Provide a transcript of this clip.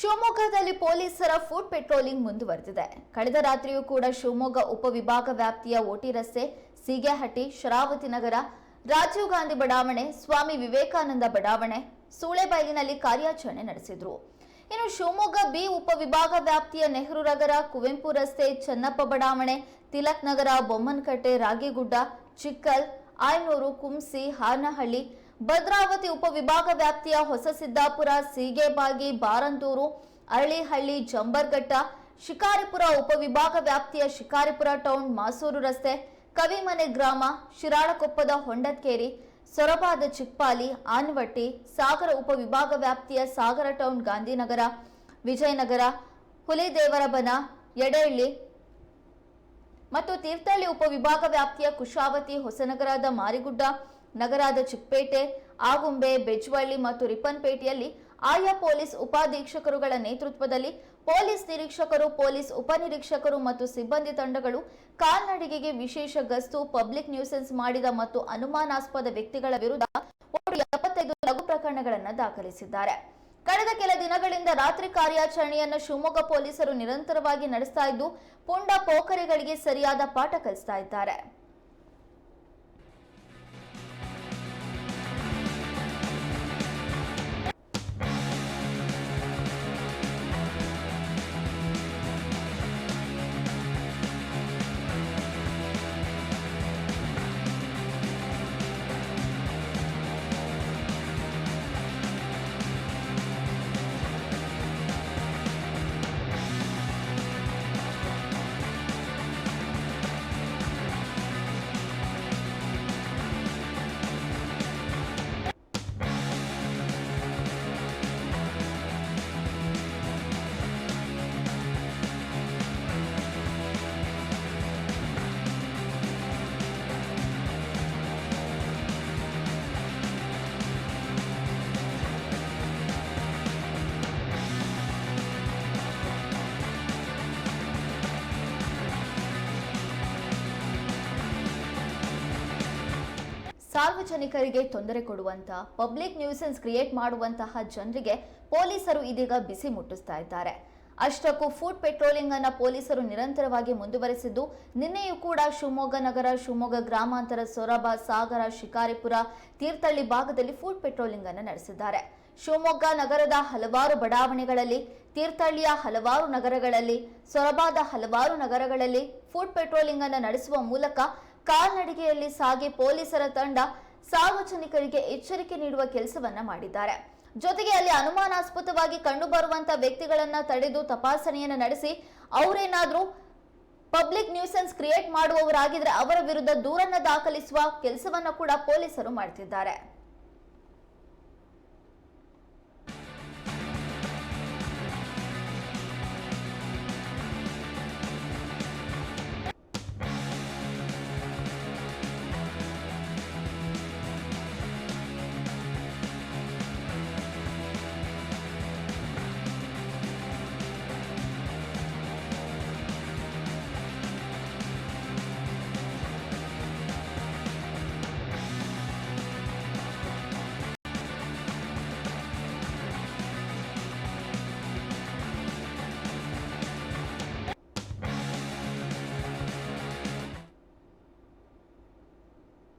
ಶಿವಮೊಗ್ಗದಲ್ಲಿ ಪೊಲೀಸರ food patrolling ಮುಂದುವರೆದಿದೆ. ಕಳೆದ ರಾತ್ರಿಯೂ ಕೂಡ ಶಿವಮೊಗ್ಗ ಉಪವಿಭಾಗ ವ್ಯಾಪ್ತಿಯ ಓಟಿ ರಸ್ತೆ, ಸೀಗೆಹಟ್ಟಿ, ಶರಾವತಿ ನಗರ, ರಾಜೀವ್ ಗಾಂಧಿ ಬಡಾವಣೆ, ಸ್ವಾಮಿ ವಿವೇಕಾನಂದ ಬಡಾವಣೆ, ಸೂಳೆಬೈಲಿನಲ್ಲಿ ಕಾರ್ಯಾಚರಣೆ ನಡೆಸಿದ್ರು. ಇನ್ನು ಶಿವಮೊಗ್ಗ ಬಿ ಉಪವಿಭಾಗ ವ್ಯಾಪ್ತಿಯ ನೆಹರು ನಗರ, ಕುವೆಂಪು ರಸ್ತೆ, ಚನ್ನಪ್ಪ ಬಡಾವಣೆ, ತಿಲಕ್ ನಗರ, ಬೊಮ್ಮನಕಟ್ಟೆ, ರಾಗಿಗುಡ್ಡ, ಚಿಕ್ಕಲ್, ಆಯ್ನೂರು, ಕುಂಸಿ, ಹಾನಹಳ್ಳಿ, ಭದ್ರಾವತಿ ಉಪವಿಭಾಗ ವ್ಯಾಪ್ತಿಯ ಹೊಸ ಸಿದ್ದಾಪುರ, ಸೀಗೆಬಾಗಿ, ಬಾರಂದೂರು, ಅರಳಿಹಳ್ಳಿ, ಜಂಬರ್ಘಟ್ಟ, ಶಿಕಾರಿಪುರ ಉಪವಿಭಾಗ ವ್ಯಾಪ್ತಿಯ ಶಿಕಾರಿಪುರ ಟೌನ್, ಮಾಸೂರು ರಸ್ತೆ, ಕವಿಮನೆ ಗ್ರಾಮ, ಶಿರಾಳಕೊಪ್ಪದ ಹೊಂಡತ್ಕೇರಿ, ಸೊರಬಾದ ಚಿಕ್ಪಾಲಿ, ಆನವಟ್ಟಿ, ಸಾಗರ ಉಪವಿಭಾಗ ವ್ಯಾಪ್ತಿಯ ಸಾಗರ ಟೌನ್, ಗಾಂಧಿನಗರ, ವಿಜಯನಗರ, ಹುಲಿದೇವರಬನ, ಯಡಹಳ್ಳಿ ಮತ್ತು ತೀರ್ಥಹಳ್ಳಿ ಉಪವಿಭಾಗ ವ್ಯಾಪ್ತಿಯ ಕುಶಾವತಿ, ಹೊಸನಗರದ ಮಾರಿಗುಡ್ಡ, ನಗರದ ಚಿಕ್ಕಪೇಟೆ, ಆಗುಂಬೆ, ಬೆಜ್ವಳ್ಳಿ ಮತ್ತು ರಿಪ್ಪನ್ಪೇಟೆಯಲ್ಲಿ ಆಯಾ ಪೊಲೀಸ್ ಉಪಾಧೀಕ್ಷಕರುಗಳ ನೇತೃತ್ವದಲ್ಲಿ ಪೊಲೀಸ್ ನಿರೀಕ್ಷಕರು, ಪೊಲೀಸ್ ಉಪನಿರೀಕ್ಷಕರು ಮತ್ತು ಸಿಬ್ಬಂದಿ ತಂಡಗಳು ಕಾಲ್ನಡಿಗೆಗೆ ವಿಶೇಷ ಗಸ್ತು, ಪಬ್ಲಿಕ್ ನ್ಯೂಸೆನ್ಸ್ ಮಾಡಿದ ಮತ್ತು ಅನುಮಾನಾಸ್ಪದ ವ್ಯಕ್ತಿಗಳ ವಿರುದ್ಧ ಒಟ್ಟು 75 ಲಘು ಪ್ರಕರಣಗಳನ್ನು ದಾಖಲಿಸಿದ್ದಾರೆ. ಕಳೆದ ಕೆಲ ದಿನಗಳಿಂದ ರಾತ್ರಿ ಕಾರ್ಯಾಚರಣೆಯನ್ನು ಶಿವಮೊಗ್ಗ ಪೊಲೀಸರು ನಿರಂತರವಾಗಿ ನಡೆಸ್ತಾ ಇದ್ದು, ಪುಂಡ ಪೋಖರಿಗಳಿಗೆ ಸರಿಯಾದ ಪಾಠ ಕಲಿಸ್ತಾ ಇದ್ದಾರೆ. ಸಾರ್ವಜನಿಕರಿಗೆ ತೊಂದರೆ ಕೊಡುವಂತಹ ಪಬ್ಲಿಕ್ ನ್ಯೂಸೆನ್ಸ್ ಕ್ರಿಯೇಟ್ ಮಾಡುವಂತಹ ಜನರಿಗೆ ಪೊಲೀಸರು ಇದೀಗ ಬಿಸಿ ಮುಟ್ಟಿಸ್ತಾ ಇದ್ದಾರೆ. ಅಷ್ಟಕ್ಕೂ ಫುಡ್ ಪೆಟ್ರೋಲಿಂಗ್ ಅನ್ನ ಪೊಲೀಸರು ನಿರಂತರವಾಗಿ ಮುಂದುವರೆಸಿದ್ದು, ನಿನ್ನೆಯೂ ಕೂಡ ಶಿವಮೊಗ್ಗ ನಗರ, ಶಿವಮೊಗ್ಗ ಗ್ರಾಮಾಂತರ, ಸೊರಬ, ಸಾಗರ, ಶಿಕಾರಿಪುರ, ತೀರ್ಥಹಳ್ಳಿ ಭಾಗದಲ್ಲಿ ಫುಡ್ ಪೆಟ್ರೋಲಿಂಗ್ ಅನ್ನು ನಡೆಸಿದ್ದಾರೆ. ಶಿವಮೊಗ್ಗ ನಗರದ ಹಲವಾರು ಬಡಾವಣೆಗಳಲ್ಲಿ, ತೀರ್ಥಹಳ್ಳಿಯ ಹಲವಾರು ನಗರಗಳಲ್ಲಿ, ಸೊರಬಾದ ಹಲವಾರು ನಗರಗಳಲ್ಲಿ ಫುಡ್ ಪೆಟ್ರೋಲಿಂಗ್ ಅನ್ನು ನಡೆಸುವ ಮೂಲಕ ಕಾಲ್ನಡಿಗೆಯಲ್ಲಿ ಸಾಗಿ ಪೊಲೀಸರ ತಂಡ ಸಾರ್ವಜನಿಕರಿಗೆ ಎಚ್ಚರಿಕೆ ನೀಡುವ ಕೆಲಸವನ್ನ ಮಾಡಿದ್ದಾರೆ. ಜೊತೆಗೆ ಅಲ್ಲಿ ಅನುಮಾನಾಸ್ಪದವಾಗಿ ಕಂಡುಬರುವಂತಹ ವ್ಯಕ್ತಿಗಳನ್ನ ತಡೆದು ತಪಾಸಣೆಯನ್ನು ನಡೆಸಿ ಅವರೇನಾದ್ರೂ ಪಬ್ಲಿಕ್ ನ್ಯೂಸೆನ್ಸ್ ಕ್ರಿಯೇಟ್ ಮಾಡುವವರಾಗಿದ್ರೆ ಅವರ ವಿರುದ್ಧ ದೂರನ್ನ ದಾಖಲಿಸುವ ಕೆಲಸವನ್ನ ಕೂಡ ಪೊಲೀಸರು ಮಾಡ್ತಿದ್ದಾರೆ.